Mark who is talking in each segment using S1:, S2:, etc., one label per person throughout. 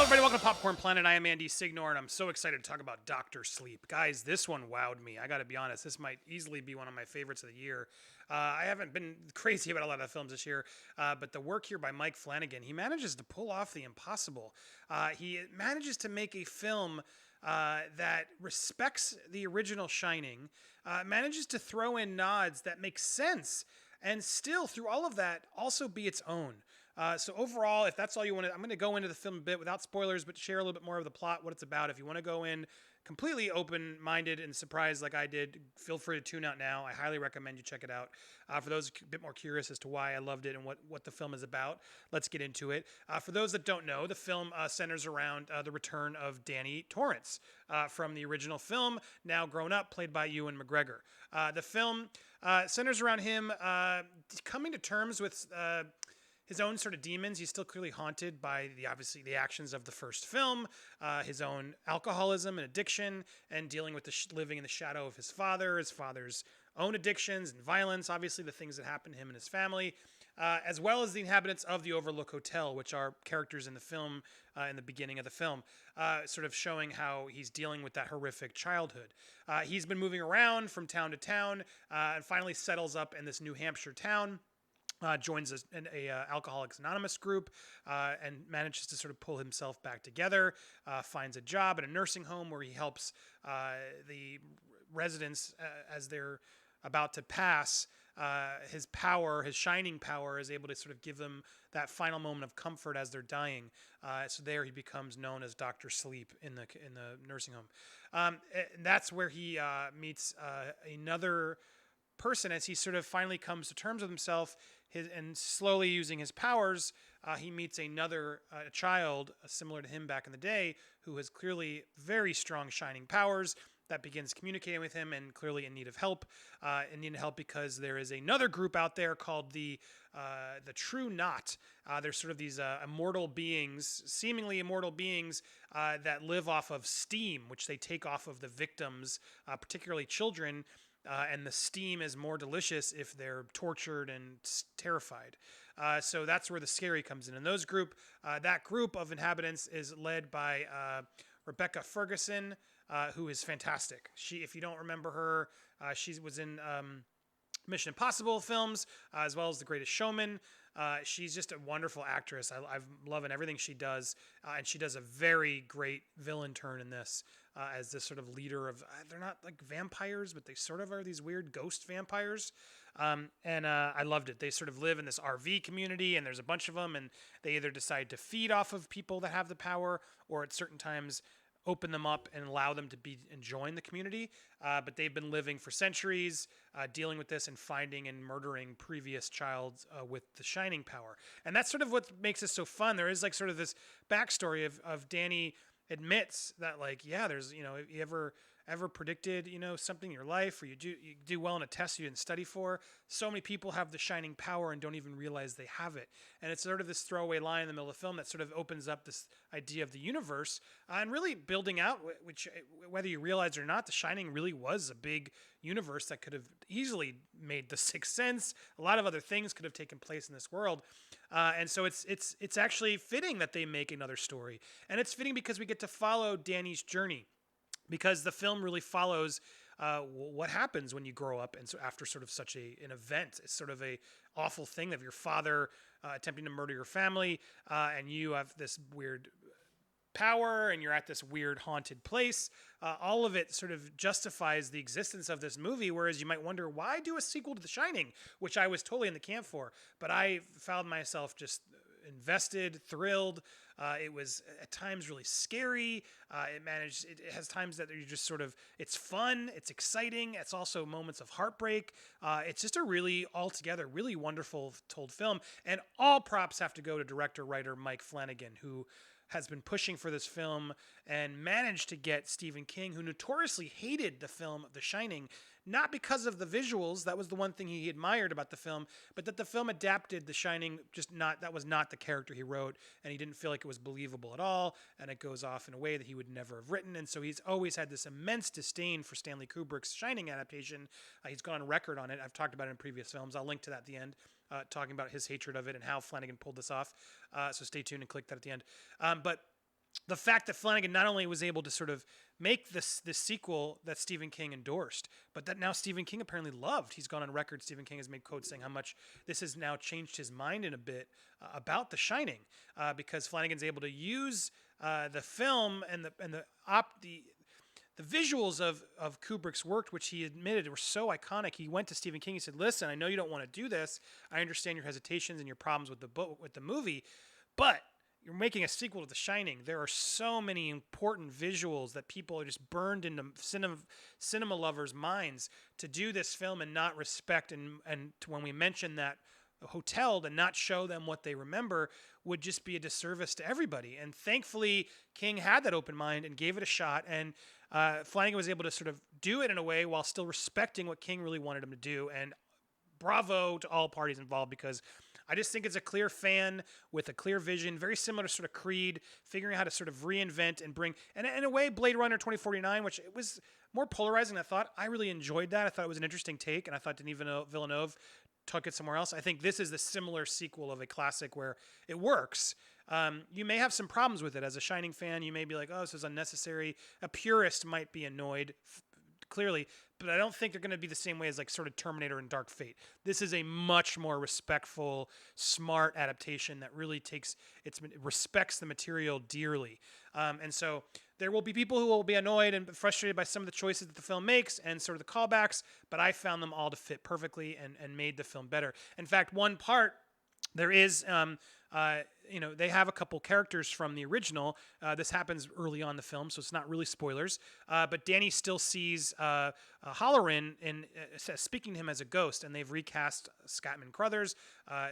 S1: everybody, welcome to Popcorn Planet. I am Andy Signor, and I'm so excited to talk about Dr. Sleep. Guys, this one wowed me. I gotta be honest, this might easily be one of my favorites of the year. I haven't been crazy about a lot of films this year, but the work here by Mike Flanagan, he manages to pull off the impossible. He manages to make a film that respects the original Shining, manages to throw in nods that make sense, and still, through all of that, also be its own. So overall, if that's all you want to, I'm going to go into the film a bit without spoilers, but share a little bit more of the plot, what it's about. If you want to go in completely open-minded and surprised like I did, feel free to tune out now. I highly recommend you check it out. For those a bit more curious as to why I loved it and what the film is about, let's get into it. For those that don't know, the film centers around the return of Danny Torrance from the original film, now grown up, played by Ewan McGregor. The film centers around him coming to terms with his own sort of demons. He's still clearly haunted by obviously the actions of the first film, his own alcoholism and addiction, and dealing with living in the shadow of his father's own addictions and violence, obviously the things that happened to him and his family, as well as the inhabitants of the Overlook Hotel, which are characters in the film, in the beginning of the film, sort of showing how he's dealing with that horrific childhood. He's been moving around from town to town and finally settles up in this New Hampshire town. Joins a Alcoholics Anonymous group and manages to sort of pull himself back together, finds a job at a nursing home where he helps the residents as they're about to pass. His power, his shining power, is able to sort of give them that final moment of comfort as they're dying. So there he becomes known as Dr. Sleep in the nursing home. And that's where he meets another person as he sort of finally comes to terms with himself and slowly using his powers, he meets another child similar to him back in the day who has clearly very strong shining powers that begins communicating with him and clearly in need of help. In need of help because there is another group out there called the True Knot. They're sort of these immortal beings, seemingly immortal beings that live off of steam, which they take off of the victims, particularly children. And the steam is more delicious if they're tortured and terrified. So that's where the scary comes in. And that group of inhabitants is led by Rebecca Ferguson, who is fantastic. If you don't remember her, she was in Mission Impossible films, as well as The Greatest Showman. She's just a wonderful actress. I'm loving everything she does, and she does a very great villain turn in this as this sort of leader of, they're not like vampires, but they sort of are these weird ghost vampires. And I loved it. They sort of live in this RV community, and there's a bunch of them, and they either decide to feed off of people that have the power, or at certain times open them up and allow them to join the community. But they've been living for centuries, dealing with this and finding and murdering previous childs with the shining power. And that's sort of what makes this so fun. There is like sort of this backstory of Danny admits that, like, yeah, there's, if you ever predicted, something in your life, or you do well in a test you didn't study for. So many people have the shining power and don't even realize they have it. And it's sort of this throwaway line in the middle of the film that sort of opens up this idea of the universe and really building out, which, whether you realize it or not, The Shining really was a big universe that could have easily made The Sixth Sense. A lot of other things could have taken place in this world. And so it's actually fitting that they make another story. And it's fitting because we get to follow Danny's journey. Because the film really follows what happens when you grow up, and so after sort of such an event. It's sort of a awful thing of your father attempting to murder your family, and you have this weird power, and you're at this weird haunted place. All of it sort of justifies the existence of this movie, whereas you might wonder, why do a sequel to The Shining, which I was totally in the camp for, but I found myself just invested, thrilled. It was at times really scary. It has times that you just sort of, it's fun, it's exciting. It's also moments of heartbreak. It's just a really, altogether, really wonderful told film. And all props have to go to director-writer Mike Flanagan, who has been pushing for this film and managed to get Stephen King, who notoriously hated the film The Shining, not because of the visuals, that was the one thing he admired about the film, but that the film adapted The Shining, that was not the character he wrote, and he didn't feel like it was believable at all, and it goes off in a way that he would never have written, and so he's always had this immense disdain for Stanley Kubrick's Shining adaptation. He's gone on record on it. I've talked about it in previous films. I'll link to that at the end, talking about his hatred of it and how Flanagan pulled this off, so stay tuned and click that at the end. But the fact that Flanagan not only was able to sort of make this sequel that Stephen King endorsed, but that now Stephen King apparently loved. He's gone on record. Stephen King has made quotes saying how much this has now changed his mind in a bit about The Shining, because Flanagan's able to use the film and the visuals of Kubrick's work, which he admitted were so iconic. He went to Stephen King. He said, "Listen, I know you don't want to do this. I understand your hesitations and your problems with the book, with the movie, but you're making a sequel to The Shining. There are so many important visuals that people are just burned into cinema lovers' minds to do this film and not respect. And when we mention that hotel, to not show them what they remember would just be a disservice to everybody." And thankfully, King had that open mind and gave it a shot. And Flanagan was able to sort of do it in a way while still respecting what King really wanted him to do. And bravo to all parties involved, because I just think it's a clear fan with a clear vision, very similar to sort of Creed, figuring out how to sort of reinvent and bring, and in a way, Blade Runner 2049, which it was more polarizing than I thought. I really enjoyed that. I thought it was an interesting take, and I thought Denis Villeneuve took it somewhere else. I think this is the similar sequel of a classic where it works. You may have some problems with it as a Shining fan. You may be like, "Oh, this is unnecessary." A purist might be annoyed, clearly, but I don't think they're going to be the same way as like sort of Terminator and Dark Fate. This is a much more respectful, smart adaptation that really respects the material dearly. And so there will be people who will be annoyed and frustrated by some of the choices that the film makes and sort of the callbacks, but I found them all to fit perfectly and made the film better. In fact, one part, there is, they have a couple characters from the original. This happens early on in the film, so it's not really spoilers. But Danny still sees Halloran speaking to him as a ghost, and they've recast Scatman Crothers.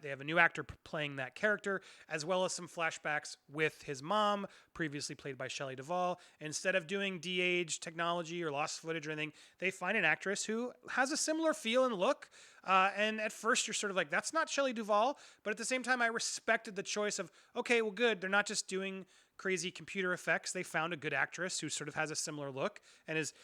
S1: They have a new actor playing that character, as well as some flashbacks with his mom, previously played by Shelley Duvall. Instead of doing de-age technology or lost footage or anything, they find an actress who has a similar feel and look. And at first you're sort of like, that's not Shelley Duvall. But at the same time, I respected the choice of, okay, well, good. They're not just doing crazy computer effects. They found a good actress who sort of has a similar look and is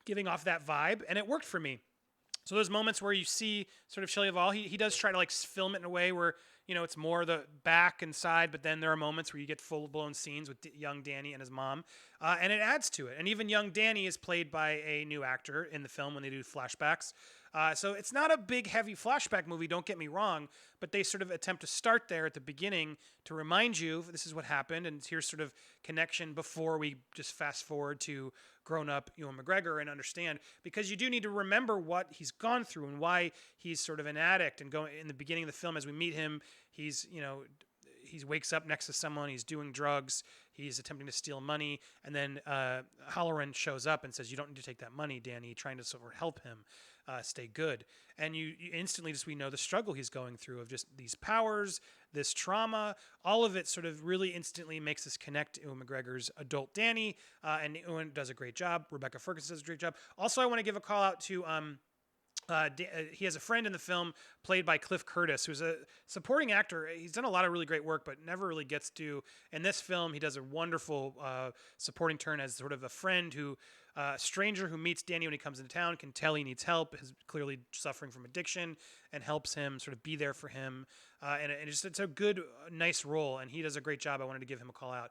S1: giving off that vibe. And it worked for me. So those moments where you see sort of Shelley Duvall, he does try to like film it in a way where, it's more the back and side, but then there are moments where you get full-blown scenes with young Danny and his mom, and it adds to it. And even young Danny is played by a new actor in the film when they do flashbacks. So it's not a big, heavy flashback movie, don't get me wrong, but they sort of attempt to start there at the beginning to remind you this is what happened, and here's sort of connection before we just fast forward to grown-up Ewan McGregor and understand, because you do need to remember what he's gone through and why he's sort of an addict. And going in the beginning of the film, as we meet him, he wakes up next to someone, he's doing drugs, he's attempting to steal money, and then Halloran shows up and says, "You don't need to take that money, Danny," trying to sort of help him stay good. And you instantly we know the struggle he's going through of just these powers, this trauma, all of it sort of really instantly makes us connect to Ewan McGregor's adult Danny, and Ewan does a great job. Rebecca Ferguson does a great job. Also, I want to give a call out to he has a friend in the film played by Cliff Curtis, who's a supporting actor. He's done a lot of really great work, but never really gets to. In this film, he does a wonderful supporting turn as sort of a friend who, stranger who meets Danny when he comes into town, can tell he needs help, is clearly suffering from addiction, and helps him sort of be there for him. And it's a good, nice role, and he does a great job. I wanted to give him a call out.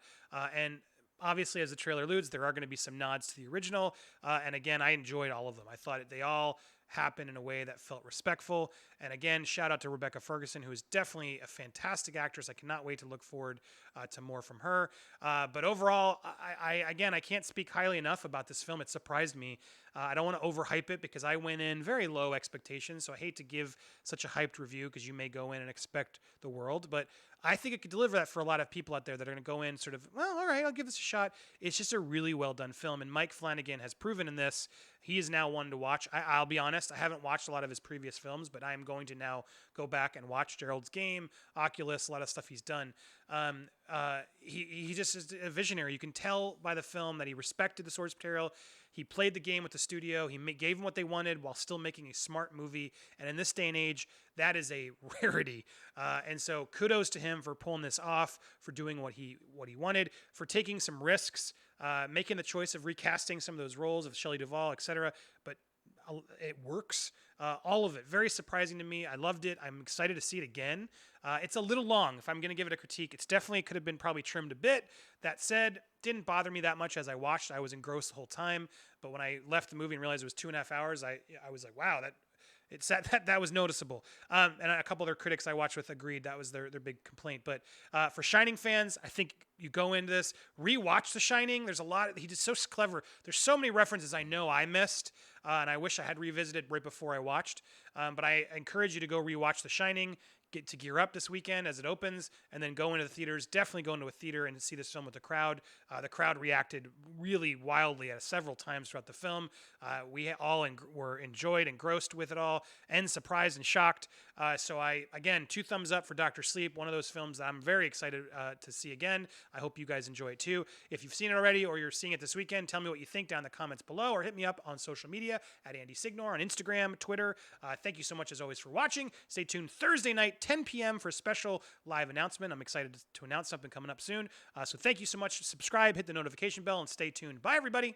S1: And obviously, as the trailer alludes, there are going to be some nods to the original. And again, I enjoyed all of them. I thought they all happened in a way that felt respectful. And again, shout out to Rebecca Ferguson, who is definitely a fantastic actress. I cannot wait to look forward to more from her. But overall, I can't speak highly enough about this film. It surprised me. I don't want to overhype it because I went in very low expectations. So I hate to give such a hyped review because you may go in and expect the world. But I think it could deliver that for a lot of people out there that are going to go in sort of, well, all right, I'll give this a shot. It's just a really well done film. And Mike Flanagan has proven in this, he is now one to watch. I'll be honest, I haven't watched a lot of his previous films, but I am going to now go back and watch Gerald's Game, Oculus, a lot of stuff he's done. He just is a visionary. You can tell by the film that he respected the source material. He played the game with the studio. He gave them what they wanted while still making a smart movie. And in this day and age, that is a rarity. And so kudos to him for pulling this off, for doing what he wanted, for taking some risks, making the choice of recasting some of those roles of Shelley Duvall, etc. But it works. All of it. Very surprising to me. I loved it. I'm excited to see it again. It's a little long. If I'm going to give it a critique, it's definitely could have been probably trimmed a bit. That said, didn't bother me that much as I watched. I was engrossed the whole time. But when I left the movie and realized it was 2.5 hours, I was like, wow, that was noticeable. And a couple other critics I watched with agreed that was their big complaint. But for Shining fans, I think you go into this, rewatch The Shining. There's a lot. He did so clever. There's so many references I know I missed, and I wish I had revisited right before I watched. But I encourage you to go rewatch The Shining. Get to gear up this weekend as it opens, and then go into the theaters. Definitely go into a theater and see this film with the crowd. The crowd reacted really wildly at several times throughout the film. We all were engrossed with it all, and surprised and shocked. So again, 2 thumbs up for Dr. Sleep, one of those films that I'm very excited to see again. I hope you guys enjoy it too. If you've seen it already or you're seeing it this weekend, tell me what you think down in the comments below, or hit me up on social media at Andy Signor on Instagram, Twitter. Thank you so much as always for watching. Stay tuned Thursday night, 10 p.m. for a special live announcement. I'm excited to announce something coming up soon. So thank you so much. Subscribe, hit the notification bell, and stay tuned. Bye, everybody.